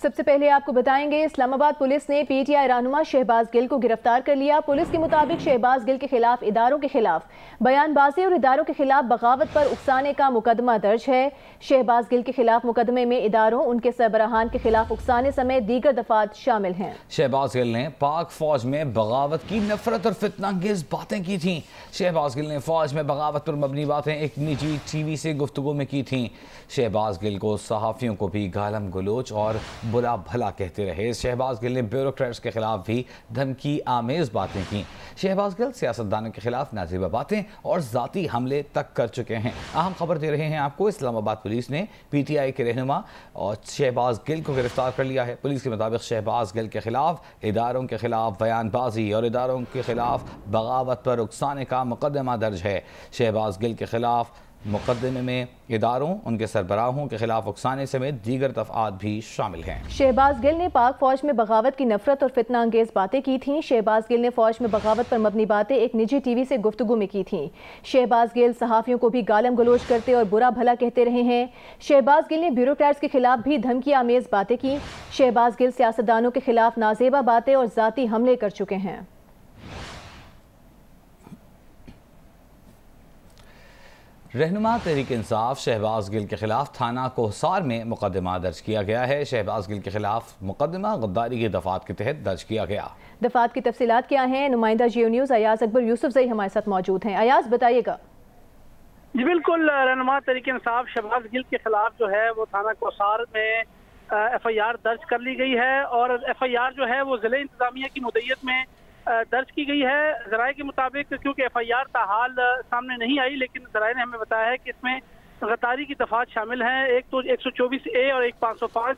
سب سے پہلے آپ کو بتائیں گے اسلام آباد پولیس نے پی ٹی آئی رہنما شہباز گل کو گرفتار کر لیا۔ پولیس کے مطابق شہباز گل کے خلاف اداروں کے خلاف بیان بازی اور اداروں کے خلاف بغاوت پر اکسانے کا مقدمہ درج ہے۔ شہباز گل کے خلاف مقدمے میں اداروں، ان کے سربراہان کے خلاف اکسانے سمیت دیگر دفعات شامل ہیں۔ شہباز گل نے پاک فوج میں بغاوت کی نفرت اور فتنہ انگیز باتیں کی تھیں۔ شہباز گل نے فوج میں بغاوت پر مبنی باتیں ایک نجی ٹی وی سے گفتگو میں کی تھیں۔ شہباز گل کو صحافیوں کو بھی گالم گلوچ اور برا بھلا کہتے رہے۔ شہباز گل نے بیوروکریٹس کے خلاف بھی دھمکی آمیز باتیں کی۔ شہباز گل سیاستدانوں کے خلاف نازیبہ باتیں اور ذاتی حملے تک کر چکے ہیں۔ اہم خبر دے رہے ہیں آپ کو، اسلام آباد پولیس نے پی ٹی آئی کے رہنما اور شہباز گل کو گرفتار کر لیا ہے۔ پولیس کے مطابق شہباز گل کے خلاف اداروں کے خلاف بیان بازی اور اداروں کے خلاف بغاوت پر اکسانے کا مقدمہ درج ہے۔ شہباز گل کے خلاف مقدمے میں اداروں، ان کے سربراہوں کے خلاف اکسانے سمیت دیگر دفعات بھی شامل ہیں۔ شہباز گل نے پاک فوج میں بغاوت کی نفرت اور فتنہ انگیز باتیں کی تھیں۔ شہباز گل نے فوج میں بغاوت پر مبنی باتیں ایک نجی ٹی وی سے گفتگو میں کی تھیں۔ شہباز گل صحافیوں کو بھی گالم گلوچ کرتے اور برا بھلا کہتے رہے ہیں۔ شہباز گل نے بیوروکریٹس کے خلاف بھی دھمکی آمیز باتیں کی۔ شہباز گل سیاستدانوں کے خلاف نازیبہ باتیں اور ذاتی حملے کر چکے ہیں۔ رہنما تحریک انصاف شہباز گل کے خلاف تھانہ کوہسار میں مقدمہ درج کیا گیا ہے۔ شہباز گل کے خلاف مقدمہ غداری کی دفعات کے تحت درج کیا گیا۔ دفعات کی تفصیلات کیا ہیں؟ نمائندہ جیو نیوز ایاز اکبر یوسف زئی ہمارے ساتھ موجود ہیں۔ ایاز بتائیے گا۔ جی بالکل، رہنما تحریک انصاف شہباز گل کے خلاف جو ہے وہ تھانہ کوہسار میں ایف آئی آر درج کر لی گئی ہے، اور ایف آئی آر جو ہے وہ ضلع انتظامیہ کی مدعیت میں درج کی گئی ہے۔ ذرائع کے مطابق کیونکہ ایف آئی آر تاحال سامنے نہیں آئی، لیکن ذرائع نے ہمیں بتایا ہے کہ اس میں غداری کی دفعات شامل ہیں۔ ایک تو 124A اور ایک 505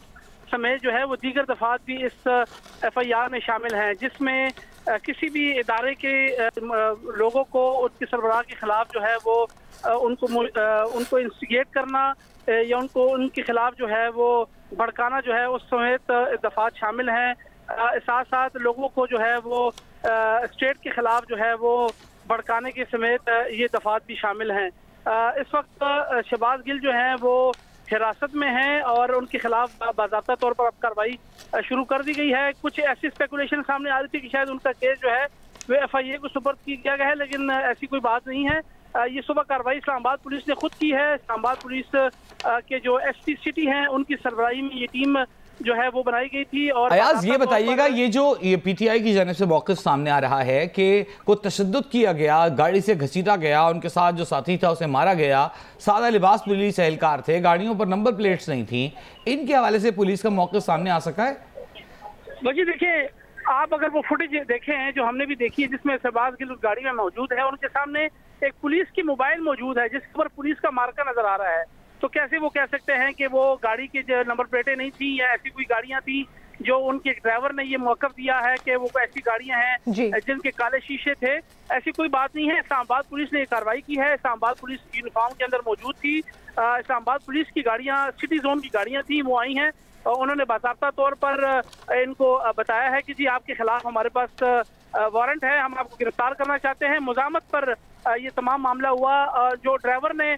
سمیت جو ہے وہ دیگر دفعات بھی اس ایف آئی آر میں شامل ہیں، جس میں کسی بھی ادارے کے لوگوں کو ان کے سربراہ کے خلاف جو ہے وہ ان کو انسٹیگیٹ کرنا یا ان کے خلاف جو ہے وہ بھڑکانا جو ہے اس سمیت دفعات شامل ہیں۔ ساتھ ساتھ لوگوں کو جو ہے وہ اسٹیٹ کے خلاف جو ہے وہ بھڑکانے کے سمیت یہ دفعات بھی شامل ہیں۔ اس وقت شہباز گل جو ہیں وہ حراست میں ہیں اور ان کے خلاف باضابطہ طور پر اب کارروائی شروع کر دی گئی ہے۔ کچھ ایسی اسپیکولیشن سامنے آ رہی تھی کہ شاید ان کا کیس جو ہے وہ ایف آئی اے کو سپرد کیا گیا ہے، لیکن ایسی کوئی بات نہیں ہے۔ یہ صبح کارروائی اسلام آباد پولیس نے خود کی ہے۔ اسلام آباد پولیس کے جو ایس پی سٹی ہیں ان کی سربراہی میں یہ ٹیم جو ہے وہ بنائی گئی تھی۔ اور ایاز یہ بتائیے گا، یہ جو پی ٹی آئی کی جانب سے موقف سامنے آ رہا ہے کہ کوئی تشدد کیا گیا، گاڑی سے گھسیٹا گیا، ان کے ساتھ جو ساتھی تھا اسے مارا گیا، سادہ لباس پولیس اہلکار تھے، گاڑیوں پر نمبر پلیٹس نہیں تھیں، ان کے حوالے سے پولیس کا موقف سامنے آ سکا ہے؟ وجہ دیکھیں، آپ اگر وہ فوٹیج دیکھیں ہیں جو ہم نے بھی دیکھی ہے جس میں شہباز گل اس گاڑی میں موجود ہے، ان کے سامنے ایک پولیس کی موبائل موجود ہے جس پر پولیس کا مارکا نظر آ رہا ہے، تو کیسے وہ کہہ سکتے ہیں کہ وہ گاڑی کی جو نمبر پلیٹیں نہیں تھیں یا ایسی کوئی گاڑیاں تھیں جو ان کے ڈرائیور نے یہ موقف دیا ہے کہ وہ ایسی گاڑیاں ہیں جن کے کالے شیشے تھے؟ ایسی کوئی بات نہیں ہے۔ اسلام آباد پولیس نے یہ کارروائی کی ہے۔ اسلام آباد پولیس یونیفارم کے اندر موجود تھی۔ اسلام آباد پولیس کی گاڑیاں سٹی زون کی گاڑیاں تھیں، وہ آئی ہیں اور انہوں نے باضابطہ طور پر ان کو بتایا ہے کہ جی آپ کے خلاف ہمارے پاس وارنٹ ہے، ہم آپ کو گرفتار کرنا چاہتے ہیں۔ مزاحمت پر یہ تمام معاملہ ہوا۔ جو ڈرائیور نے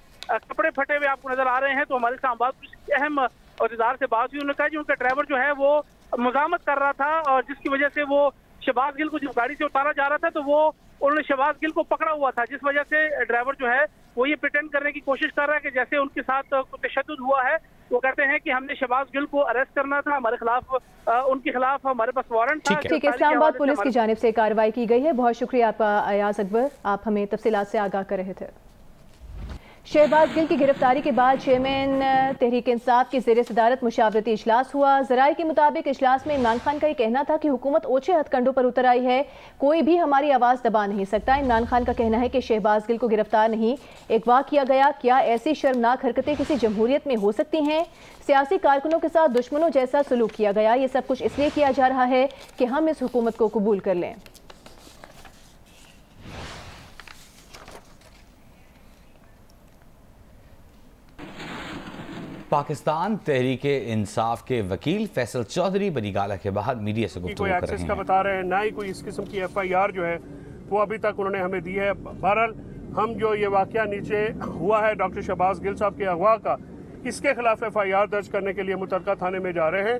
کپڑے پھٹے ہوئے آپ کو نظر آ رہے ہیں، تو ہمارے اسلام آباد پولیس کے اہم عہدیدار سے بات ہوئی، انہوں نے کہا کہ ان کا ڈرائیور جو ہے وہ مزاحمت کر رہا تھا اور جس کی وجہ سے وہ شہباز گل کو جب گاڑی سے اتارا جا رہا تھا تو وہ انہوں نے شہباز گل کو پکڑا ہوا تھا، جس وجہ سے ڈرائیور جو ہے وہ یہ پریٹینڈ کرنے کی کوشش کر رہا ہے کہ جیسے ان کے ساتھ تشدد ہوا ہے۔ وہ کہتے ہیں کہ ہم نے شہباز گل کو اریسٹ کرنا تھا، ہمارے خلاف ان کے خلاف ہمارے پاس وارنٹ تھا۔ ٹھیک ہے، اسلام آباد پولیس کی جانب سے کارروائی کی گئی ہے۔ بہت شکریہ آپ کا ایاز اکبر، آپ ہمیں تفصیلات سے آگاہ کر رہے تھے۔ شہباز گل کی گرفتاری کے بعد چیئرمین تحریک انصاف کی زیر صدارت مشاورتی اجلاس ہوا۔ ذرائع کے مطابق اجلاس میں عمران خان کا یہ کہنا تھا کہ حکومت اوچھے ہتھ کنڈوں پر اتر آئی ہے، کوئی بھی ہماری آواز دبا نہیں سکتا۔ عمران خان کا کہنا ہے کہ شہباز گل کو گرفتار نہیں اغوا کیا گیا۔ کیا ایسی شرمناک حرکتیں کسی جمہوریت میں ہو سکتی ہیں؟ سیاسی کارکنوں کے ساتھ دشمنوں جیسا سلوک کیا گیا، یہ سب کچھ اس لیے کیا جا رہا ہے کہ ہم اس حکومت کو قبول کر لیں۔ پاکستان تحریک انصاف کے وکیل فیصل چودھری بنی گالہ کے بعد میڈیا سے گفتگو کر رہے ہیں۔ کا بتا رہے ہیں، نہ ہی کوئی اس قسم کی ایف آئی آر جو ہے وہ ابھی تک انہوں نے ہمیں دی ہے۔ بہرحال ہم جو یہ واقعہ نیچے ہوا ہے ڈاکٹر شہباز گل صاحب کے اغوا کا، اس کے خلاف ایف آئی آر درج کرنے کے لیے متعلقہ تھانے میں جا رہے ہیں۔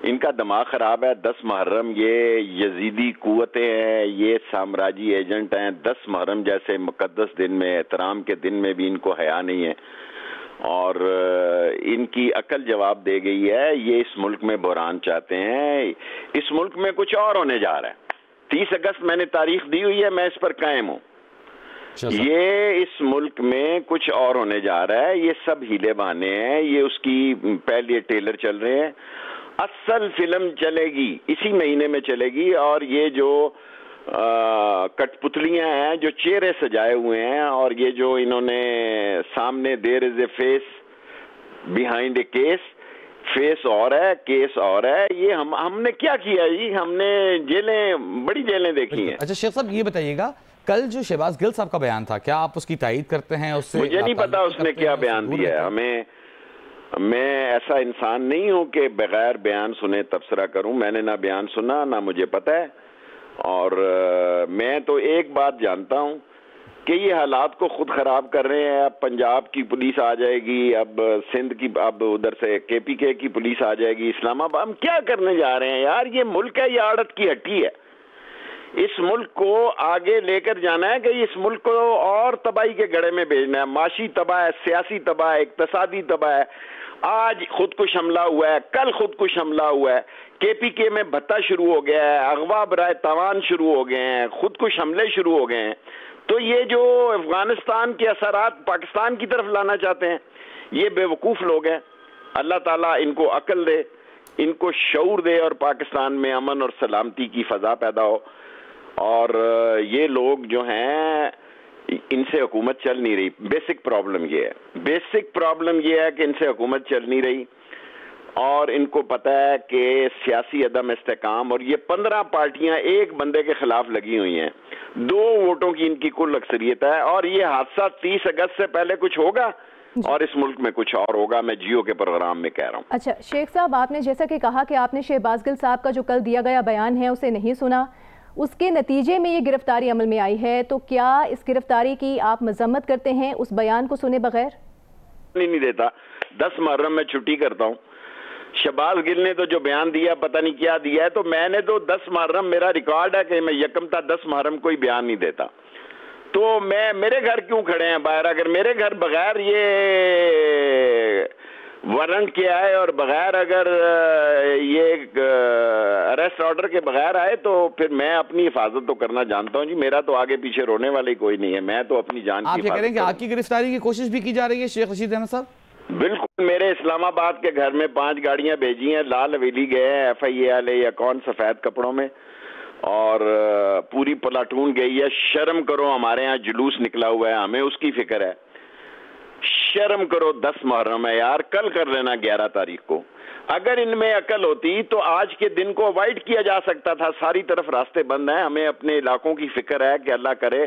ان کا دماغ خراب ہے. 10 محرم یہ یزیدی قوتیں ہیں, یہ سامراجی ایجنٹ ہیں. 10 محرم جیسے مقدس دن میں, احترام کے دن میں بھی ان کو حیا نہیں ہے, اور ان کی عقل جواب دے گئی ہے. یہ اس ملک میں بحران چاہتے ہیں. اس ملک میں کچھ اور ہونے جا رہا ہے. 30 اگست میں نے تاریخ دی ہوئی ہے, میں اس پر قائم ہوں. یہ اس ملک میں کچھ اور ہونے جا رہا ہے. یہ سب ہیلے بہانے ہیں. یہ اس کی پہلے ٹریلر چل رہے ہیں. اصل فلم چلے گی اسی مہینے میں چلے گی. اور یہ جو کٹ پتلیاں ہیں, جو چہرے سجائے ہوئے ہیں, اور یہ جو انہوں نے سامنے there is a face behind a case, face اور ہے کیس اور ہے. یہ ہم نے کیا کیا جی؟ ہم نے جیلیں, بڑی جیلیں دیکھی ہیں. اچھا شیخ صاحب یہ بتائیے گا, کل جو شہباز گل صاحب کا بیان تھا, کیا آپ اس کی تائید کرتے ہیں؟ اس سے مجھے نہیں پتا اس نے کیا بیان دیا ہے. میں ایسا انسان نہیں ہوں کہ بغیر بیان سنے تبصرہ کروں. میں نے نہ بیان سنا, نہ مجھے پتا ہے. اور میں تو ایک بات جانتا ہوں کہ یہ حالات کو خود خراب کر رہے ہیں. اب پنجاب کی پولیس آ جائے گی, اب سندھ کی, اب ادھر سے KPK کی پولیس آ جائے گی, اسلام آباد. ہم کیا کرنے جا رہے ہیں یار؟ یہ ملک ہے, یہ آڑت کی ہٹی ہے. اس ملک کو آگے لے کر جانا ہے کہ اس ملک کو اور تباہی کے گڑھے میں بھیجنا ہے. معاشی تباہ ہے, سیاسی تباہ ہے, اقتصادی تباہ ہے. آج خودکش حملہ ہوا ہے, کل خودکش حملہ ہوا ہے, KPK میں بھتہ شروع ہو گیا ہے, اغوا برائے تاوان شروع ہو گئے ہیں, خودکش حملے شروع ہو گئے ہیں. تو یہ جو افغانستان کے اثرات پاکستان کی طرف لانا چاہتے ہیں, یہ بے وقوف لوگ ہیں. اللہ تعالیٰ ان کو عقل دے, ان کو شعور دے, اور پاکستان میں امن اور سلامتی کی فضا پیدا ہو. اور یہ لوگ جو ہیں, ان سے حکومت چل نہیں رہی. بیسک پرابلم یہ ہے, بیسک پرابلم یہ ہے کہ ان سے حکومت چل نہیں رہی, اور ان کو پتہ ہے کہ سیاسی عدم استحکام, اور یہ 15 پارٹیاں ایک بندے کے خلاف لگی ہوئی ہیں. 2 ووٹوں کی ان کی کل اکثریت ہے. اور یہ حادثہ 30 اگست سے پہلے کچھ ہوگا, اور اس ملک میں کچھ اور ہوگا. میں جیو کے پروگرام میں کہہ رہا ہوں. اچھا شیخ صاحب, آپ نے جیسا کہ کہا کہ آپ نے شہباز گل صاحب کا جو کل دیا گیا بیان ہے اسے نہیں سنا, اس کے نتیجے میں یہ گرفتاری عمل میں آئی ہے, تو کیا اس گرفتاری کی آپ مذمت کرتے ہیں اس بیان کو سنے بغیر؟ نہیں دیتا. 10 محرم میں چھٹی کرتا ہوں. شہباز گل نے تو جو بیان دیا پتہ نہیں کیا دیا ہے. تو میں نے تو 10 محرم, میرا ریکارڈ ہے کہ میں یکم تا 10 محرم کوئی بیان نہیں دیتا. تو میرے گھر کیوں کھڑے ہیں باہر؟ اگر میرے گھر بغیر یہ وارنٹ کے آئے, اور بغیر اگر یہ اریسٹ آرڈر کے بغیر آئے, تو پھر میں اپنی حفاظت تو کرنا جانتا ہوں جی. میرا تو آگے پیچھے رونے والا ہی کوئی نہیں ہے. میں تو اپنی جان کی آپ یہ کہہ رہے ہیں کہ آپ کی گرفتاری کی کوشش بھی کی جا رہی ہے شیخ رشید احمد صاحب؟ بالکل. میرے اسلام آباد کے گھر میں 5 گاڑیاں بھیجی ہیں. لال حویلی گئے ہیں FIA والے, یا کون, سفید کپڑوں میں, اور پوری پلاٹون گئی ہے. شرم کرو, ہمارے ہاں جلوس نکلا ہوا ہے, ہمیں اس کی فکر ہے. شرم کرو, 10 محرم ہے یار, کل کر لینا 11 تاریخ کو. اگر ان میں عقل ہوتی تو آج کے دن کو اوائڈ کیا جا سکتا تھا. ساری طرف راستے بند ہیں. ہمیں اپنے علاقوں کی فکر ہے کہ اللہ کرے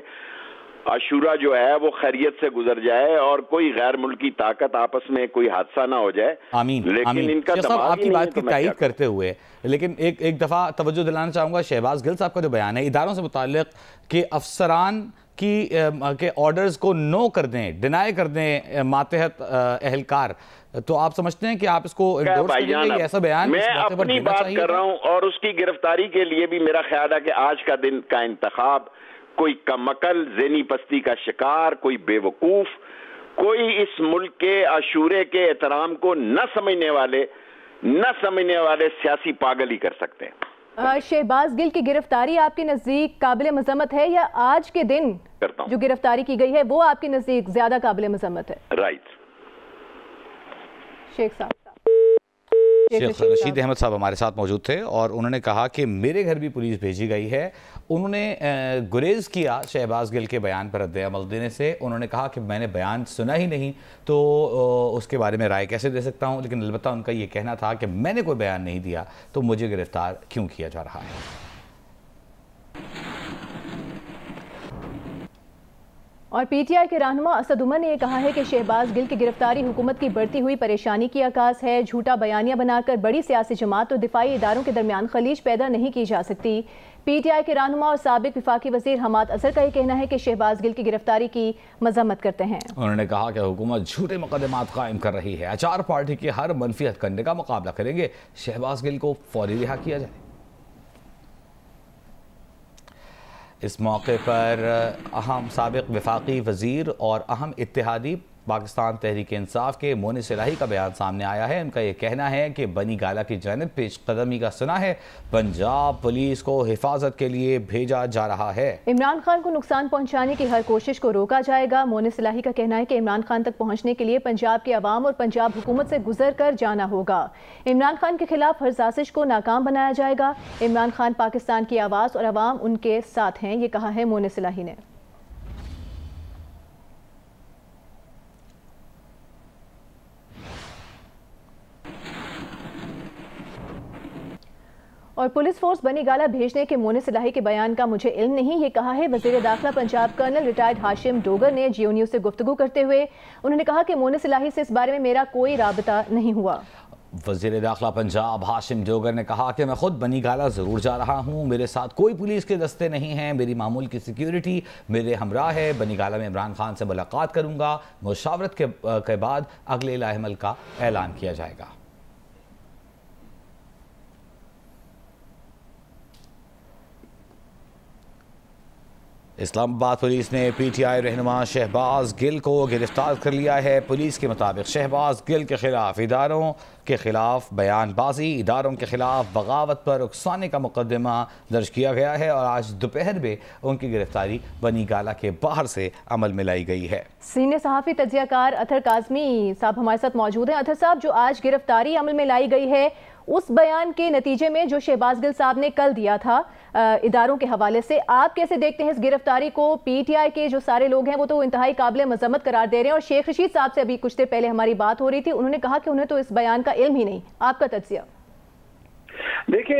عاشورہ جو ہے وہ خیریت سے گزر جائے, اور کوئی غیر ملکی طاقت آپس میں کوئی حادثہ نہ ہو جائے. آمین. لیکن ان کا صاحب آپ کی بات کی تائید کرتے ہوئے, لیکن ایک دفعہ توجہ دلانا چاہوں گا, شہباز گل صاحب کا جو بیان ہے اداروں سے متعلق کہ افسران کے آرڈرز کو نو کر دیں, ڈینائی کر دیں ماتحت اہلکار, تو آپ سمجھتے ہیں کہ آپ اس کو انڈورس کریں گے؟ یہ ایسا بیان میں اپنی بات کر رہا ہوں, اور اس کی گرفتاری کے لیے بھی میرا خیال ہے کہ آج کا دن کا انتخاب کوئی کمعقل, ذہنی پستی کا شکار, کوئی بے وقوف, کوئی اس ملک کے عاشورے کے احترام کو نہ سمجھنے والے سیاسی پاگل ہی کر سکتے ہیں. شہباز گل کی گرفتاری آپ کے نزدیک قابل مذمت ہے, یا آج کے دن جو گرفتاری کی گئی ہے وہ آپ کے نزدیک زیادہ قابل مذمت ہے؟ رائٹ. شیخ صاحب, شیخ رشید احمد صاحب ہمارے ساتھ موجود تھے, اور انہوں نے کہا کہ میرے گھر بھی پولیس بھیجی گئی ہے. انہوں نے گریز کیا شہباز گل کے بیان پر رد عمل دینے سے. انہوں نے کہا کہ میں نے بیان سنا ہی نہیں, تو اس کے بارے میں رائے کیسے دے سکتا ہوں, لیکن البتہ ان کا یہ کہنا تھا کہ میں نے کوئی بیان نہیں دیا تو مجھے گرفتار کیوں کیا جا رہا ہے. اور پی ٹی آئی کے رہنما اسد عمر نے یہ کہا ہے کہ شہباز گل کی گرفتاری حکومت کی بڑھتی ہوئی پریشانی کی عکاس ہے. جھوٹا بیانیہ بنا کر بڑی سیاسی جماعت اور دفاعی اداروں کے درمیان خلیج پیدا نہیں کی جا سکتی. پی ٹی آئی کے رہنما اور سابق وفاقی وزیر حماد اظہر کا یہ کہنا ہے کہ شہباز گل کی گرفتاری کی مذمت کرتے ہیں. انہوں نے کہا کہ حکومت جھوٹے مقدمات قائم کر رہی ہے. اچار پارٹی کی ہر منفی ہتھ کنڈے کا مقابلہ کریں گے. شہباز گل کو فوری رہا کیا جائے. اس موقع پر اہم سابق وفاقی وزیر اور اہم اتحادی پاکستان تحریک انصاف کے مونس الہی کا بیان سامنے آیا ہے. ان کا یہ کہنا ہے کہ بنی گالہ کی جانب پیش قدمی کا سنا ہے. پنجاب پولیس کو حفاظت کے لیے بھیجا جا رہا ہے. عمران خان کو نقصان پہنچانے کی ہر کوشش کو روکا جائے گا. مونس الہی کا کہنا ہے کہ عمران خان تک پہنچنے کے لیے پنجاب کے عوام اور پنجاب حکومت سے گزر کر جانا ہوگا. عمران خان کے خلاف ہر سازش کو ناکام بنایا جائے گا. عمران خان پاکستان کی آواز اور عوام ان کے ساتھ ہیں، یہ کہا ہے مونس الہی نے. اور پولیس فورس بنی گالہ بھیجنے کے مونس الہی کے بیان کا مجھے علم نہیں، یہ کہا ہے وزیر داخلہ پنجاب کرنل ریٹائرڈ ہاشم ڈوگر نے جیو نیوز سے گفتگو کرتے ہوئے. انہوں نے کہا کہ مونس الہی سے اس بارے میں میرا کوئی رابطہ نہیں ہوا. وزیر داخلہ پنجاب ہاشم ڈوگر نے کہا کہ میں خود بنی گالہ ضرور جا رہا ہوں. میرے ساتھ کوئی پولیس کے دستے نہیں ہیں. میری معمول کی سیکیورٹی میرے ہمراہ ہے. بنی گالہ میں عمران خان سے ملاقات کروں گا. مشاورت کے بعد اگلے لاحمل کا اعلان کیا جائے گا. اسلام آباد پولیس نے پی ٹی آئی رہنما شہباز گل کو گرفتار کر لیا ہے. پولیس کے مطابق شہباز گل کے خلاف اداروں کے خلاف بیان بازی، اداروں کے خلاف بغاوت پر اکسانے کا مقدمہ درج کیا گیا ہے اور آج دوپہر میں ان کی گرفتاری بنی گالہ کے باہر سے عمل میں لائی گئی ہے. سینئر صحافی تجزیہ کار اطہر کاظمی صاحب ہمارے ساتھ موجود ہیں. اطہر صاحب، جو آج گرفتاری عمل میں لائی گئی ہے اس بیان کے نتیجے میں جو شہباز گل صاحب نے کل دیا تھا اداروں کے حوالے سے، آپ کیسے دیکھتے ہیں اس گرفتاری کو؟ پی ٹی آئی کے جو سارے لوگ ہیں وہ تو انتہائی قابل مذمت قرار دے رہے ہیں، اور شیخ رشید صاحب سے ابھی کچھ دیر پہلے ہماری بات ہو رہی تھی، انہوں نے کہا کہ انہیں تو اس بیان کا علم ہی نہیں. آپ کا تجزیہ؟ دیکھیں،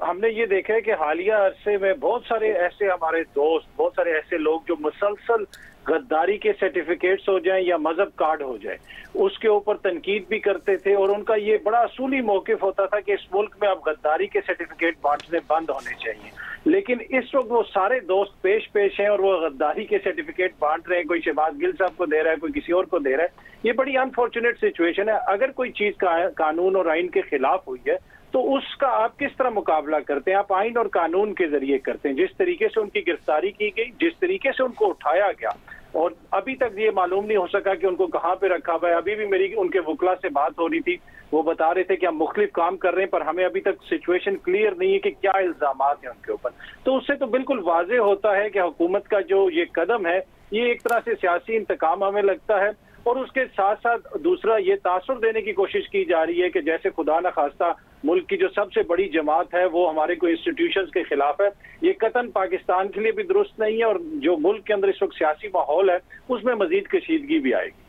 ہم نے یہ دیکھا ہے کہ حالیہ عرصے میں بہت سارے ایسے ہمارے دوست، بہت سارے ایسے لوگ جو مسلسل غداری کے سرٹیفکیٹس ہو جائیں یا مذہب کارڈ ہو جائے اس کے اوپر تنقید بھی کرتے تھے، اور ان کا یہ بڑا اصولی موقف ہوتا تھا کہ اس ملک میں اب غداری کے سرٹیفکیٹ بانٹنے بند ہونے چاہیے. لیکن اس وقت وہ سارے دوست پیش ہیں اور وہ غداری کے سرٹیفکیٹ بانٹ رہے ہیں. کوئی شہباز گل صاحب کو دے رہا ہے، کوئی کسی اور کو دے رہا ہے. یہ بڑی انفارچونیٹ سچویشن ہے. اگر کوئی چیز قانون اور آئین کے خلاف ہوئی ہے تو اس کا آپ کس طرح مقابلہ کرتے ہیں؟ آپ آئین اور قانون کے ذریعے کرتے ہیں. جس طریقے سے ان کی گرفتاری کی گئی، جس طریقے سے ان کو اٹھایا گیا، اور ابھی تک یہ معلوم نہیں ہو سکا کہ ان کو کہاں پہ رکھا ہوا ہے. ابھی بھی میری ان کے وکلا سے بات ہو رہی تھی، وہ بتا رہے تھے کہ ہم مختلف کام کر رہے ہیں، پر ہمیں ابھی تک سچویشن کلیئر نہیں ہے کہ کیا الزامات ہیں ان کے اوپر. تو اس سے تو بالکل واضح ہوتا ہے کہ حکومت کا جو یہ قدم ہے یہ ایک طرح سے سیاسی انتقام ہمیں لگتا ہے. اور اس کے ساتھ ساتھ دوسرا یہ تاثر دینے کی کوشش کی جا رہی ہے کہ جیسے خدا نخواستہ ملک کی جو سب سے بڑی جماعت ہے وہ ہمارے کوئی انسٹیٹیوشنز کے خلاف ہے. یہ قطعاً پاکستان کے لیے بھی درست نہیں ہے، اور جو ملک کے اندر اس وقت سیاسی ماحول ہے اس میں مزید کشیدگی بھی آئے گی.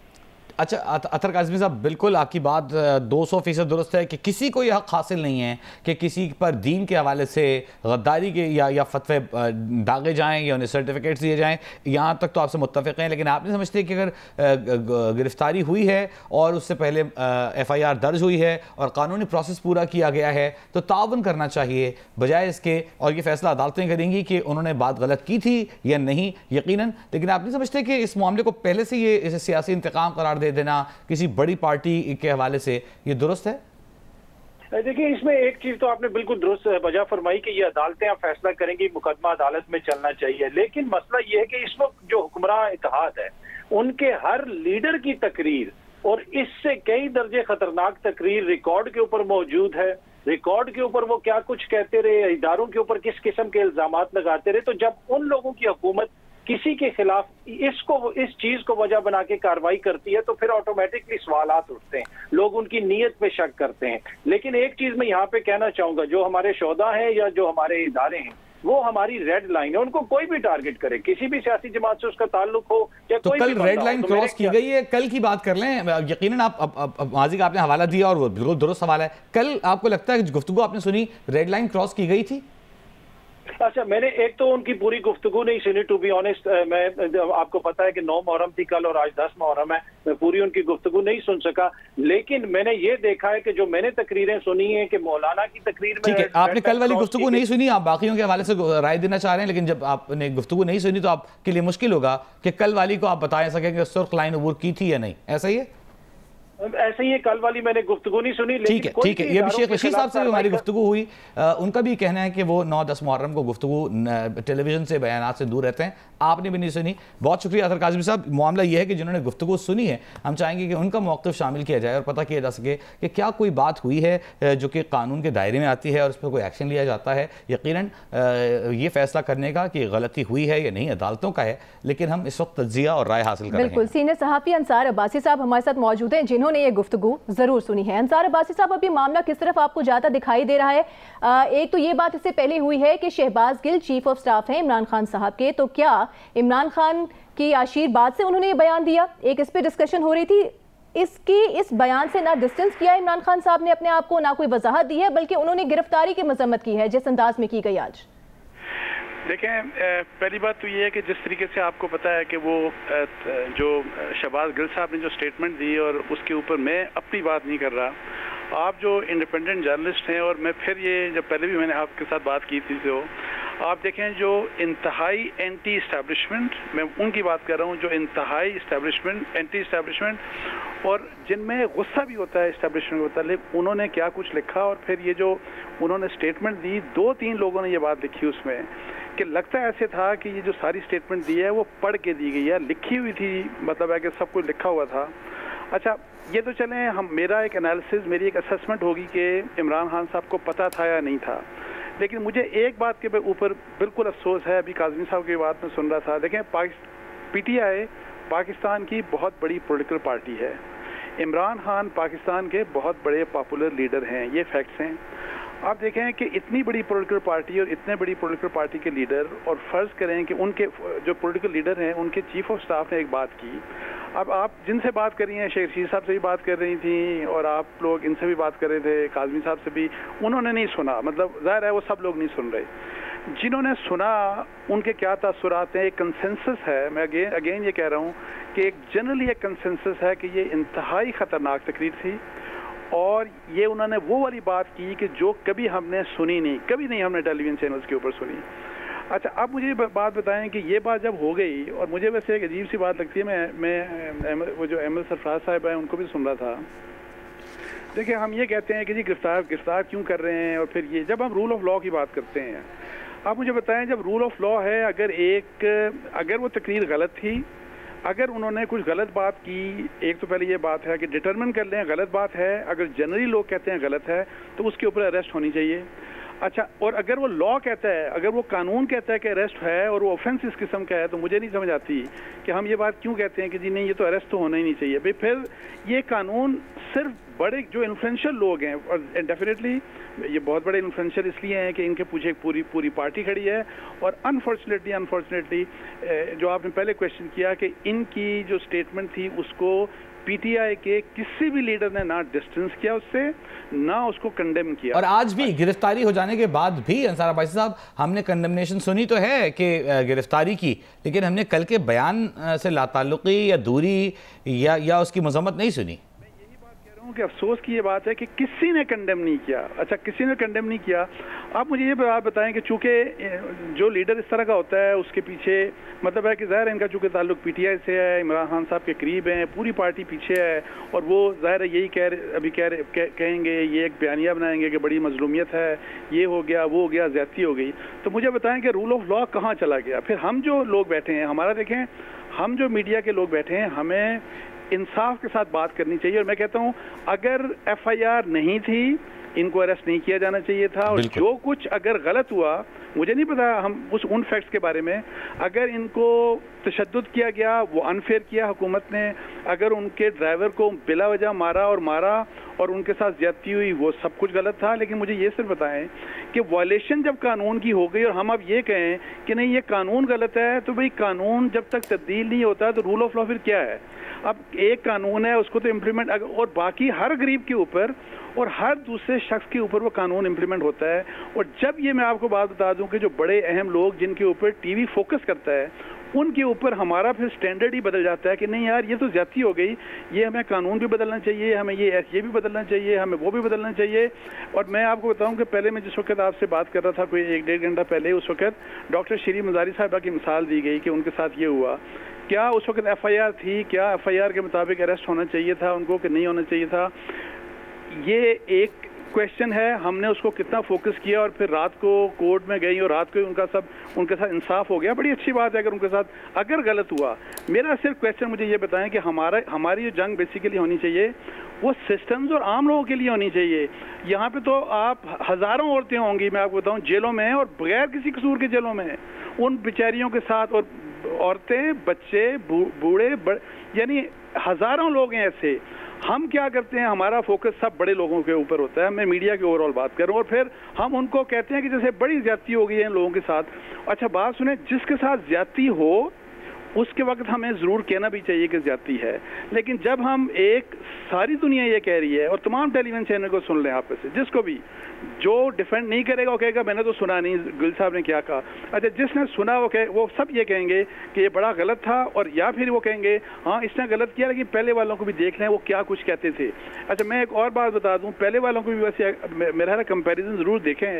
اچھا اطہر کاظمی صاحب، بالکل آپ کی بات 200% درست ہے کہ کسی کو یہ حق حاصل نہیں ہے کہ کسی پر دین کے حوالے سے غداری کے یا فتوے داغے جائیں یا انہیں سرٹیفکیٹس دیے جائیں. یہاں تک تو آپ سے متفق ہیں، لیکن آپ نہیں سمجھتے کہ اگر گرفتاری ہوئی ہے اور اس سے پہلے FIR درج ہوئی ہے اور قانونی پروسیس پورا کیا گیا ہے تو تعاون کرنا چاہیے بجائے اس کے، اور یہ فیصلہ عدالتیں کریں گی کہ انہوں نے بات غلط کی تھی یا نہیں، یقیناً. لیکن آپ نہیں سمجھتے کہ اس معاملے کو پہلے سے یہ اسے سیاسی انتقام قرار دے دینا کسی بڑی پارٹی کے حوالے سے یہ درست ہے؟ دیکھیں، اس میں ایک چیز تو آپ نے بالکل درست وجہ فرمائی کہ یہ عدالتیں اب فیصلہ کریں گی، مقدمہ عدالت میں چلنا چاہیے. لیکن مسئلہ یہ ہے کہ اس وقت جو حکمراں اتحاد ہے ان کے ہر لیڈر کی تقریر اور اس سے کئی درجے خطرناک تقریر ریکارڈ کے اوپر موجود ہے. ریکارڈ کے اوپر وہ کیا کچھ کہتے رہے، اداروں کے اوپر کس قسم کے الزامات لگاتے رہے. تو جب ان لوگوں کی حکومت کسی کے خلاف اس چیز کو وجہ بنا کے کارروائی کرتی ہے تو پھر آٹومیٹکلی سوالات اٹھتے ہیں، لوگ ان کی نیت پہ شک کرتے ہیں. لیکن ایک چیز میں یہاں پہ کہنا چاہوں گا، جو ہمارے شہداء ہیں یا جو ہمارے ادارے ہیں وہ ہماری ریڈ لائن ہے. ان کو کوئی بھی ٹارگٹ کرے، کسی بھی سیاسی جماعت سے اس کا تعلق ہو یا تو کوئی کل ریڈ لائن کراس کی گئی ہے. کل کی بات کر لیں، یقیناً آپ ماضی کا آپ نے حوالہ دیا اور وہ بالکل درست حوالہ ہے. کل آپ کو لگتا ہے کہ گفتگو آپ نے سنی ریڈ لائن کراس کی گئی تھی؟ اچھا میں نے ایک تو ان کی پوری گفتگو نہیں سنی ٹو بی آنےسٹ. میں آپ کو پتا ہے کہ 9 محرم تھی کل اور آج 10 محرم ہے. میں پوری ان کی گفتگو نہیں سن سکا, لیکن میں نے یہ دیکھا ہے کہ جو میں نے تقریریں سنی ہیں کہ مولانا کی تقریر میں. ٹھیک ہے, آپ نے کل والی گفتگو نہیں سنی, آپ باقیوں کے حوالے سے رائے دینا چاہ رہے ہیں, لیکن جب آپ نے گفتگو نہیں سنی تو آپ کے لیے مشکل ہوگا کہ کل والی کو آپ بتا سکیں کہ سرخ لائن عبور کی تھی یا نہیں, ایسا ہی ہے؟ ایسے ہی کل والی میں نے گفتگو نہیں سنی. ٹھیک ہے ٹھیک ہے, یہ بھی شیخ رشید صاحب سے ہماری گفتگو ہوئی, ان کا بھی کہنا ہے کہ وہ 9-10 محرم کو گفتگو ٹیلی ویژن سے بیانات سے دور رہتے ہیں, آپ نے بھی نہیں سنی. بہت شکریہ اطہر کاظمی صاحب. معاملہ یہ ہے کہ جنہوں نے گفتگو سنی ہے ہم چاہیں گے کہ ان کا موقف شامل کیا جائے اور پتہ کیا جا سکے کہ کیا کوئی بات ہوئی ہے جو کہ قانون کے دائرے میں آتی ہے اور اس پر کوئی ایکشن لیا جاتا ہے. یقیناً یہ فیصلہ کرنے کا کہ غلطی ہوئی ہے یا نہیں عدالتوں کا ہے, لیکن ہم اس وقت تجزیہ اور رائے حاصل کر رہے ہیں. بالکل, سینئر صحافی انصار عباسی صاحب ہمارے ساتھ موجود ہیں جنہوں نے یہ گفتگو ضرور سنی ہے. انصار عباسی صاحب, ابھی معاملہ کس طرف آپ کو جاتا دکھائی دے رہا ہے؟ ایک تو یہ بات اس سے پہلے ہوئی ہے کہ شہباز گل چیف آف سٹاف ہیں عمران خان صاحب کے, تو کیا عمران خان کی عشیر بعد سے انہوں نے یہ بیان دیا؟ ایک اس پہ ڈسکشن ہو رہی تھی. اس بیان سے نہ ڈسٹنس کیا عمران خان صاحب نے اپنے آپ کو, نہ کوئی وضاحت دی ہے, بلکہ انہوں نے گرفتاری کی مذمت کی ہے جس انداز میں کی گئی آج. دیکھیں, پہلی بات تو یہ ہے کہ جس طریقے سے آپ کو پتا ہے کہ وہ جو شہباز گل صاحب نے جو سٹیٹمنٹ دی, اور اس کے اوپر میں اپنی بات نہیں کر رہا, آپ جو انڈیپینڈنٹ جرنلسٹ ہیں, اور میں پھر یہ جب پہلے بھی میں نے آپ کے ساتھ بات کی تھی, تو آپ دیکھیں جو انتہائی اینٹی اسٹیبلشمنٹ, میں ان کی بات کر رہا ہوں جو انتہائی اسٹیبلشمنٹ, اینٹی اسٹیبلشمنٹ, اور جن میں غصہ بھی ہوتا ہے اسٹیبلشمنٹ کے متعلق, انہوں نے کیا کچھ لکھا. اور پھر یہ جو انہوں نے سٹیٹمنٹ دی, 2-3 لوگوں نے یہ بات لکھی اس میں کہ لگتا ایسے تھا کہ یہ جو ساری سٹیٹمنٹ دی ہے وہ پڑھ کے دی گئی ہے, لکھی ہوئی تھی, مطلب ہے کہ سب کچھ لکھا ہوا تھا. اچھا یہ تو چلیں, میرا ایک انالیسز, میری ایک اسسمنٹ ہوگی کہ عمران خان صاحب کو پتہ تھا یا نہیں تھا, لیکن مجھے ایک بات کے اوپر بالکل افسوس ہے. ابھی کاظمی صاحب کی بات میں سن رہا تھا, دیکھیں پی ٹی آئی پاکستان کی بہت بڑی پولیٹیکل پارٹی ہے, عمران خان پاکستان کے بہت بڑے پاپولر لیڈر ہیں, یہ فیکٹس ہیں. آپ دیکھیں کہ اتنی بڑی پولیٹیکل پارٹی اور اتنے بڑی پولیٹیکل پارٹی کے لیڈر, اور فرض کریں کہ ان کے جو پولیٹیکل لیڈر ہیں ان کے چیف آف سٹاف نے ایک بات کی. اب آپ جن سے بات کر رہی ہیں, شیخ رشید صاحب سے بھی بات کر رہی تھیں, اور آپ لوگ ان سے بھی بات کر رہے تھے, کاظمی صاحب سے بھی, انہوں نے نہیں سنا. مطلب ظاہر ہے وہ سب لوگ نہیں سن رہے. جنہوں نے سنا ان کے کیا تاثرات ہیں, ایک کنسنسس ہے, میں اگین یہ کہہ رہا ہوں کہ ایک جنرلی ایک کنسنسس ہے کہ یہ انتہائی خطرناک تقریر تھی, اور یہ انہوں نے وہ والی بات کی کہ جو کبھی ہم نے سنی نہیں, کبھی نہیں ہم نے ٹیلی ویژن چینلز کے اوپر سنی. اچھا اب مجھے بات بتائیں کہ یہ بات جب ہو گئی, اور مجھے ویسے ایک عجیب سی بات لگتی ہے, میں وہ جو احمد سرفراز صاحب ہیں ان کو بھی سن رہا تھا. دیکھیں ہم یہ کہتے ہیں کہ جی گرفتار کیوں کر رہے ہیں, اور پھر یہ جب ہم رول آف لاء کی بات کرتے ہیں, آپ مجھے بتائیں جب رول آف لاء ہے, اگر وہ تقریر غلط تھی, اگر انہوں نے کچھ غلط بات کی, ایک تو پہلے یہ بات ہے کہ ڈٹرمن کر لیں غلط بات ہے, اگر جنرلی لوگ کہتے ہیں غلط ہے تو اس کے اوپر اریسٹ ہونی چاہیے. اچھا, اور اگر وہ لا کہتا ہے, اگر وہ قانون کہتا ہے کہ اریسٹ ہے اور وہ اوفینس اس قسم کا ہے, تو مجھے نہیں سمجھ آتی کہ ہم یہ بات کیوں کہتے ہیں کہ جی نہیں یہ تو اریسٹ تو ہونا ہی نہیں چاہیے. پھر یہ قانون صرف بڑے جو انفلوئنشل لوگ ہیں, اور ڈیفینیٹلی یہ بہت بڑے انفلوئنشل اس لیے ہیں کہ ان کے پیچھے پوری پارٹی کھڑی ہے, اور انفارچونیٹلی جو آپ نے پہلے کویشچن کیا کہ ان کی جو سٹیٹمنٹ تھی اس کو پی ٹی آئی کے کسی بھی لیڈر نے نہ ڈسٹنس کیا اس سے, نہ اس کو کنڈیم کیا. اور آج بھی گرفتاری ہو جانے کے بعد بھی انصار عباسی صاحب ہم نے کنڈمنیشن سنی تو ہے کہ گرفتاری کی, لیکن ہم نے کل کے بیان سے لا تعلقی یا دوری یا اس کی مذمت نہیں سنی. کہ افسوس کی یہ بات ہے کہ کسی نے کنڈیم نہیں کیا. اچھا کسی نے کنڈیم نہیں کیا. آپ مجھے یہ بات بتائیں کہ چونکہ جو لیڈر اس طرح کا ہوتا ہے اس کے پیچھے مطلب ہے کہ ظاہر ہے ان کا چونکہ تعلق پی ٹی آئی سے ہے, عمران خان صاحب کے قریب ہیں, پوری پارٹی پیچھے ہے, اور وہ ظاہر ہے یہی کہیں گے, یہ ایک بیانیہ بنائیں گے کہ بڑی مظلومیت ہے, یہ ہو گیا, وہ ہو گیا, زیادتی ہو گئی. تو مجھے بتائیں کہ رول آف لاء کہاں چلا گیا. پھر ہم جو لوگ بیٹھے ہیں, ہمارا دیکھیں ہم جو میڈیا کے لوگ بیٹھے ہیں, ہمیں انصاف کے ساتھ بات کرنی چاہیے. اور میں کہتا ہوں اگر ایف آئی آر نہیں تھی ان کو اریسٹ نہیں کیا جانا چاہیے تھا, اور جو کچھ اگر غلط ہوا, مجھے نہیں پتا ہم ان فیکٹس کے بارے میں, اگر ان کو تشدد کیا گیا وہ انفیئر کیا حکومت نے, اگر ان کے ڈرائیور کو بلا وجہ مارا اور ان کے ساتھ زیادتی ہوئی وہ سب کچھ غلط تھا. لیکن مجھے یہ صرف بتائیں کہ وائلیشن جب قانون کی ہو گئی اور ہم اب یہ کہیں کہ نہیں یہ قانون غلط ہے, تو بھئی قانون جب تک تبدیل نہیں ہوتا تو رول آف لا پھر کیا ہے؟ اب ایک قانون ہے اس کو تو امپلیمنٹ, اور باقی ہر غریب کے اوپر اور ہر دوسرے شخص کے اوپر وہ قانون امپلیمنٹ ہوتا ہے. اور جب یہ میں آپ کو بات بتا دوں کہ جو بڑے اہم لوگ جن کے اوپر ٹی وی فوکس کرتا ہے ان کے اوپر ہمارا پھر سٹینڈرڈ ہی بدل جاتا ہے کہ نہیں یار یہ تو زیادتی ہو گئی, یہ ہمیں قانون بھی بدلنا چاہیے, ہمیں یہ بھی بدلنا چاہیے, ہمیں وہ بھی بدلنا چاہیے. اور میں آپ کو بتاؤں کہ پہلے میں جس وقت آپ سے بات کر رہا تھا کوئی 1-1.5 گھنٹہ پہلے, اس وقت ڈاکٹر شیریں مزاری صاحبہ کی مثال دی گئی کہ ان کے ساتھ یہ ہوا. کیا اس وقت ایف آئی آر تھی؟ کیا ایف آئی آر کے مطابق اریسٹ ہونا چاہیے تھا ان کو کہ نہیں ہونا چاہیے تھا؟ یہ ایک کویشچن ہے. ہم نے اس کو کتنا فوکس کیا اور پھر رات کو کورٹ میں گئی اور رات کو ان کے ساتھ انصاف ہو گیا. بڑی اچھی بات ہے اگر ان کے ساتھ اگر غلط ہوا. میرا صرف کویشچن مجھے یہ بتائیں کہ ہماری جو جنگ بیسیکلی ہونی چاہیے وہ سسٹمز اور عام لوگوں کے لیے ہونی چاہیے. یہاں پہ تو آپ ہزاروں عورتیں ہوں گی میں آپ کو بتاؤں جیلوں میں اور بغیر کسی قصور کے جیلوں میں, ان بیچاریوں کے ساتھ, اور عورتیں, بچے, بوڑھے, یعنی ہزاروں لوگ ہیں ایسے. ہم کیا کرتے ہیں, ہمارا فوکس سب بڑے لوگوں کے اوپر ہوتا ہے. میں میڈیا کی اوور آل بات کر رہا ہوں, اور پھر ہم ان کو کہتے ہیں کہ جیسے بڑی زیادتی ہو گئی ہے ان لوگوں کے ساتھ. اچھا بات سنیں, جس کے ساتھ زیادتی ہو اس کے وقت ہمیں ضرور کہنا بھی چاہیے کہ زیادتی ہے. لیکن جب ہم ساری دنیا یہ کہہ رہی ہے, اور تمام ٹیلی ویژن چینل کو سن لیں آپ سے, جس کو بھی جو ڈیفینڈ نہیں کرے گا وہ کہے گا میں نے تو سنا نہیں گل صاحب نے کیا کہا. اچھا جس نے سنا وہ سب یہ کہیں گے کہ یہ بڑا غلط تھا, اور یا پھر وہ کہیں گے ہاں اس نے غلط کیا لیکن پہلے والوں کو بھی دیکھ لیں وہ کیا کچھ کہتے تھے. اچھا میں ایک اور بات بتا دوں, پہلے والوں کو بھی ویسے میرا کمپیریزن ضرور دیکھیں.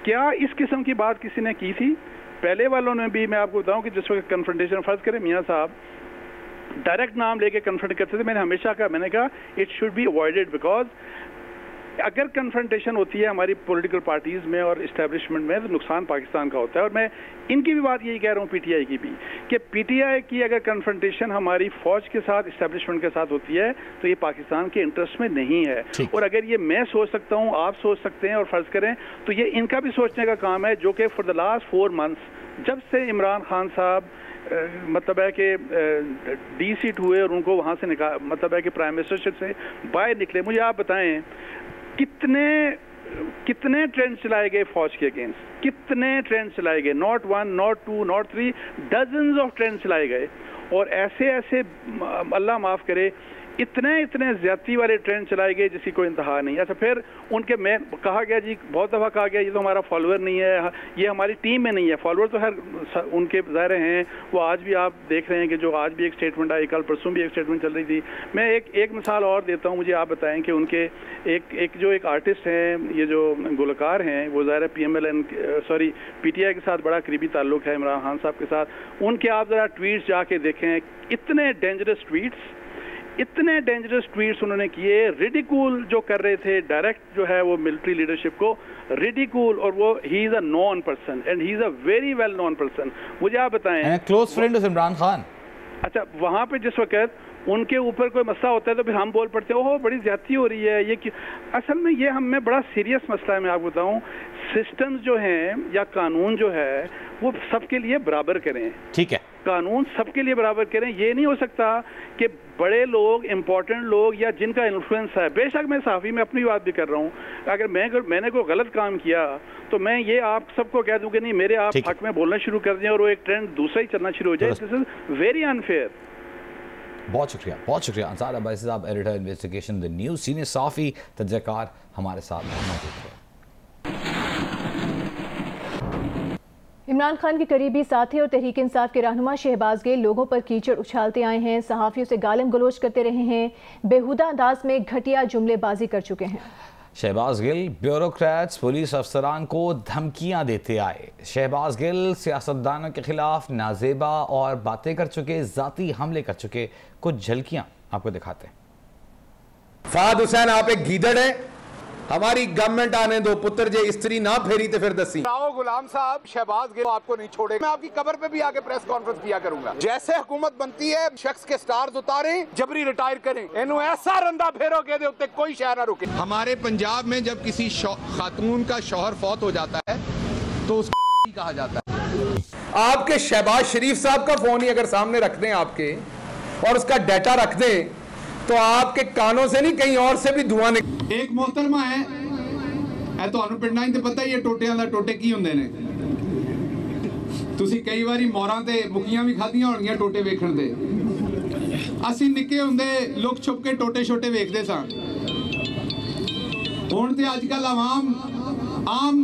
کیا اس قسم کی بات کسی نے کی تھی؟ پہلے والوں نے بھی, میں آپ کو بتاؤں کہ جس وقت کنفرنٹیشن فرض کریں میاں صاحب ڈائریکٹ نام لے کے کنفرنٹ کرتے تھے, میں نے ہمیشہ کہا, میں نے کہا it should be avoided, because اگر کنفرنٹیشن ہوتی ہے ہماری پولیٹیکل پارٹیز میں اور اسٹیبلشمنٹ میں تو نقصان پاکستان کا ہوتا ہے. اور میں ان کی بھی بات یہی کہہ رہا ہوں, پی ٹی آئی کی بھی, کہ پی ٹی آئی کی اگر کنفرنٹیشن ہماری فوج کے ساتھ اسٹیبلشمنٹ کے ساتھ ہوتی ہے تو یہ پاکستان کے انٹرسٹ میں نہیں ہے. اور اگر یہ میں سوچ سکتا ہوں, آپ سوچ سکتے ہیں, اور فرض کریں تو یہ ان کا بھی سوچنے کا کام ہے, جو کہ فار دا لاسٹ 4 months جب سے عمران خان صاحب مطلب ہے کہ ڈی سیٹ ہوئے اور ان کو وہاں سے مطلب ہے کہ پرائم منسٹرشپ سے باہر نکلے, مجھے آپ بتائیں کتنے ٹرینڈ چلائے گئے فوج کے اگینسٹ, کتنے ٹرینڈ چلائے گئے, not 1, not 2, not 3, dozens of trend چلائے گئے. اور ایسے اللہ معاف کرے اتنے زیادتی والے ٹرینڈ چلائے گئے جس کی کوئی انتہا نہیں. اچھا پھر ان کے میں کہا گیا جی, بہت دفعہ کہا گیا یہ تو ہمارا فالوور نہیں ہے, یہ ہماری ٹیم میں نہیں ہے. فالوور تو ہر ان کے ظاہر ہیں, وہ آج بھی آپ دیکھ رہے ہیں کہ جو آج بھی ایک اسٹیٹمنٹ آئی, کل پرسوں بھی ایک اسٹیٹمنٹ چل رہی تھی. میں ایک مثال اور دیتا ہوں, مجھے آپ بتائیں کہ ان کے ایک آرٹسٹ ہیں, یہ جو گلوکار ہیں, وہ ظاہر P M L N P T I کے ساتھ بڑا قریبی تعلق ہے عمران خان صاحب کے ساتھ. ان کے آپ ذرا ٹویٹس جا کے دیکھیں, اتنے ڈینجرس ٹویٹس انہوں نے کیے, ریڈیکول جو کر رہے تھے ڈائریکٹ جو ہے وہ ملٹری لیڈرشپ کو ریڈیکول, اور وہ he is a known person and he is a very well known person. مجھے آپ بتائیں close friend of Imran Khan. اچھا وہاں پہ جس وقت ان کے اوپر کوئی مسئلہ ہوتا ہے تو پھر ہم بول پڑتے ہیں اوہ بڑی زیادتی ہو رہی ہے, یہ اصل میں یہ ہم میں بڑا سیریس مسئلہ ہے. میں آپ کو بتاؤں سسٹمز جو ہیں یا قانون جو ہے وہ سب کے لیے برابر کریں. ٹھیک ہے, قانون سب کے لیے برابر کریں. یہ نہیں ہو سکتا کہ بڑے لوگ, امپورٹنٹ لوگ یا جن کا انفلوئنس ہے, بے شک میں صحافی میں اپنی بات بھی کر رہا ہوں, اگر میں نے کوئی غلط کام کیا تو میں یہ آپ سب کو کہہ دوں کہ نہیں میرے آپ حق میں بولنا شروع کر دیں اور وہ ایک ٹرینڈ دوسرا ہی چلنا شروع ہو جائے. دس از ویری انفیئر. بہت شکریہ انصار عباسی صاحب, ایڈیٹر انویسٹیگیشن دی نیوز, سینئر صحافی تجزیہ کار ہمارے ساتھ موجود تھے. عمران خان کے قریبی ساتھی اور تحریک انصاف کے رہنما شہباز گل لوگوں پر کیچڑ اچھالتے آئے ہیں, صحافیوں سے گالم گلوچ کرتے رہے ہیں, بیہودہ انداز میں گھٹیا جملے بازی کر چکے ہیں. شہباز گل بیوروکریٹس, پولیس افسران کو دھمکیاں دیتے آئے. شہباز گل سیاستدانوں کے خلاف نازیبا اور باتیں کر چکے, ذاتی حملے کر چکے. کچھ جھلکیاں آپ کو دکھاتے ہیں. فہد حسین آپ ایک گیدڑ ہیں, ہماری گورنمنٹ آنے دو, پتر جے استری نہ پھیری تے پھر دسی. راؤ غلام صاحب شہباز گل آپ کو نہیں چھوڑے, میں آپ کی قبر پہ بھی آگے پریس کانفرنس کیا کروں گا. جیسے حکومت بنتی ہے شخص کے سٹارز اتاریں, جبری ریٹائر کریں, انہوں ایسا رندہ پھیرو کے دے اتے کوئی شہر نہ رکے. ہمارے پنجاب میں جب کسی خاتون کا شوہر فوت ہو جاتا ہے تو اس کو کہا جاتا ہے. آپ کے شہباز شریف صاحب کا فون ہی اگر سامنے رکھ دیں آپ کے اور اس کا ڈیٹا رکھ دیں تو آپ کے کانوں سے نہیں کہیں اور سے بھی دھواں نکلے. ایک محترمہ ہے اے ਤੁਹਾਨੂੰ ਪਿੰਡਾਂ 'ਚ ਪਤਾ ਹੀ ਹੈ ਟੋਟਿਆਂ ਦਾ ਟੋਟੇ ਕੀ ਹੁੰਦੇ ਨੇ ਤੁਸੀਂ ਕਈ ਵਾਰੀ ਮੋਰਾਂ ਤੇ ਮੁਕੀਆਂ ਵੀ ਖਾਧੀਆਂ ਹੋਣਗੀਆਂ ਟੋਟੇ ਵੇਖਣ ਦੇ ਅਸੀਂ ਨਿੱਕੇ ਹੁੰਦੇ ਲੁਕ ਛੁਪ ਕੇ ਟੋਟੇ ਛੋਟੇ ਵੇਖਦੇ ਸਾਂ ਹੁਣ ਤੇ ਅੱਜ ਕੱਲ ਆਮ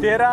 13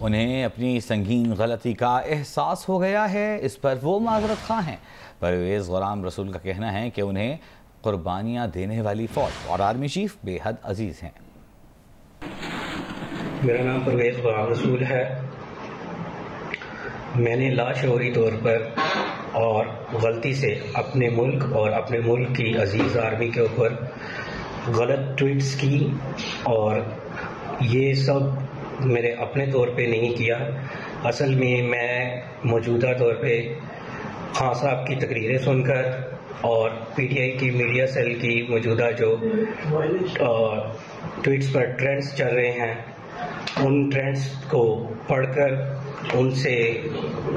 انہیں اپنی سنگین غلطی کا احساس ہو گیا ہے، اس پر وہ معذرت خواہ ہیں۔ پرویز غلام رسول کا کہنا ہے کہ انہیں قربانیاں دینے والی فوج اور آرمی چیف بے حد عزیز ہیں۔ میرا نام پرویز غلام رسول ہے۔ میں نے لاشعوری طور پر اور غلطی سے اپنے ملک اور اپنے ملک کی عزیز آرمی کے اوپر غلط ٹویٹس کی، اور یہ سب میرے اپنے طور پہ نہیں کیا۔ اصل میں موجودہ طور پہ خان صاحب کی تقریریں سن کر اور پی ٹی آئی کی میڈیا سیل کی موجودہ جو ٹویٹس پر ٹرینڈز چل رہے ہیں، ان ٹرینڈز کو پڑھ کر ان سے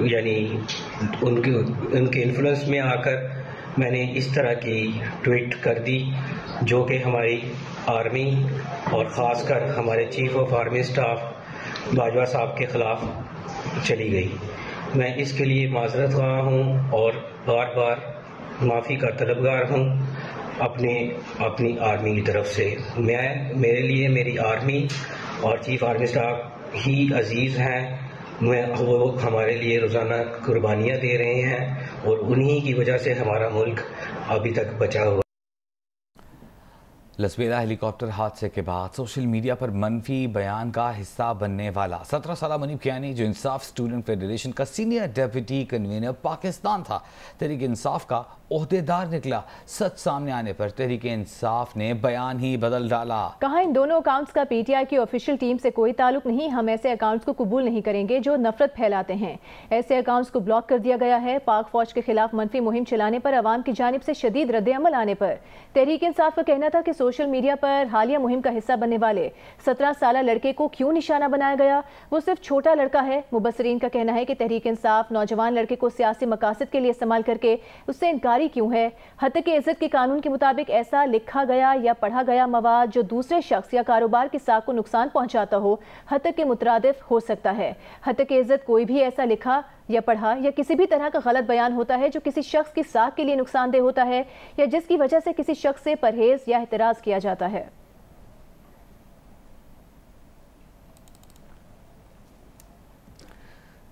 یعنی ان کے انفلوئنس میں آ کر میں نے اس طرح کی ٹویٹ کر دی، جو کہ ہماری آرمی اور خاص کر ہمارے chief of army staff Bajwa صاحب کے خلاف چلی گئی۔ میں اس کے لیے معذرت خواہ ہوں اور بار بار معافی کا طلبگار ہوں اپنی آرمی کی طرف سے۔ میرے لیے میری آرمی اور چیف آرمی اسٹاف ہی عزیز ہیں۔ وہ ہمارے لیے روزانہ قربانیاں دے رہے ہیں اور انہی کی وجہ سے ہمارا ملک ابھی تک بچا ہوا۔ لسبیلا ہیلی کاپٹر حادثے کے بعد سوشل میڈیا پر منفی بیان کا حصہ بننے والا 17 سالہ منیب کیانی، جو انصاف اسٹوڈنٹ فیڈریشن کا سینئر ڈیپٹی کنوینر پاکستان تھا، تحریک انصاف کا عہدیدار نکلا۔ سچ سامنے آنے پر تحریک انصاف نے بیان ہی بدل ڈالا۔ کہا ان دونوں اکاؤنٹس کا پی ٹی آئی کی آفیشیل ٹیم سے کوئی تعلق نہیں، ہم ایسے اکاؤنٹس کو قبول نہیں کریں گے جو نفرت پھیلاتے ہیں۔ ایسے اکاؤنٹس کو بلاک کر دیا گیا ہے۔ پاک فوج کے خلاف منفی مہم چلانے پر عوام کی جانب سے شدید رد عمل آنے پر تحریک انصاف کا کہنا تھا کہ سوشل میڈیا پر حالیہ مہم کا حصہ بننے والے 17 سالہ لڑکے کو کیوں نشانہ بنایا گیا، وہ صرف چھوٹا لڑکا ہے۔ مبصرین کا کہنا ہے کہ تحریک انصاف نوجوان لڑکے کو سیاسی مقاصد کے لیے استعمال کر کے اس سے انکاری کیوں ہے۔ حتیٰ کہ عزت کے قانون کے مطابق ایسا لکھا گیا یا پڑھا گیا مواد جو دوسرے شخص یا کاروبار کی ساکھ کو نقصان پہنچاتا ہو، حتیٰ کہ مترادف ہو سکتا ہے۔ حتیٰ کہ عزت کوئی بھی ایسا لکھا یا پڑھا یا کسی بھی طرح کا غلط بیان ہوتا ہے جو کسی شخص کی ساکھ کے لیے نقصان دہ ہوتا ہے یا جس کی وجہ سے کسی شخص سے پرہیز یا احتراز کیا جاتا ہے۔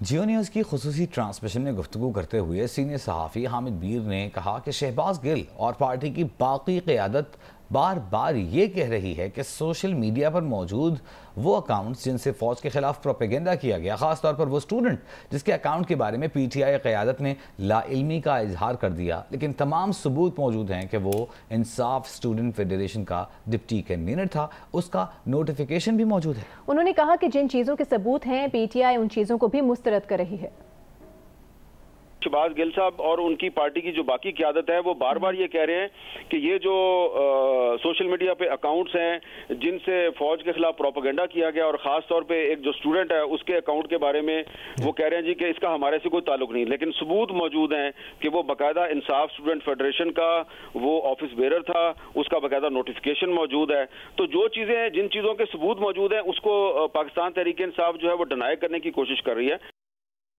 جیو نیوز کی خصوصی ٹرانسمیشن میں گفتگو کرتے ہوئے سینئر صحافی حامد بیر نے کہا کہ شہباز گل اور پارٹی کی باقی قیادت بار بار یہ کہہ رہی ہے کہ سوشل میڈیا پر موجود وہ اکاؤنٹس جن سے فوج کے خلاف پروپیگنڈا کیا گیا، خاص طور پر وہ اسٹوڈنٹ جس کے اکاؤنٹ کے بارے میں پی ٹی آئی قیادت نے لا علمی کا اظہار کر دیا، لیکن تمام ثبوت موجود ہیں کہ وہ انصاف اسٹوڈنٹ فیڈریشن کا ڈپٹی کنوینر تھا، اس کا نوٹیفیکیشن بھی موجود ہے۔ انہوں نے کہا کہ جن چیزوں کے ثبوت ہیں پی ٹی آئی ان چیزوں کو بھی مسترد کر رہی ہے۔ شہباز گل صاحب اور ان کی پارٹی کی جو باقی قیادت ہے وہ بار بار یہ کہہ رہے ہیں کہ یہ جو سوشل میڈیا پہ اکاؤنٹس ہیں جن سے فوج کے خلاف پروپیگنڈا کیا گیا، اور خاص طور پہ ایک جو اسٹوڈنٹ ہے اس کے اکاؤنٹ کے بارے میں وہ کہہ رہے ہیں جی کہ اس کا ہمارے سے کوئی تعلق نہیں، لیکن ثبوت موجود ہیں کہ وہ باقاعدہ انصاف اسٹوڈنٹ فیڈریشن کا وہ آفس بیرر تھا، اس کا باقاعدہ نوٹیفیکیشن موجود ہے۔ تو جو چیزیں جن چیزوں کے ثبوت موجود ہیں اس کو پاکستان تحریک انصاف جو ہے وہ ڈینائی کرنے کی کوشش کر رہی ہے۔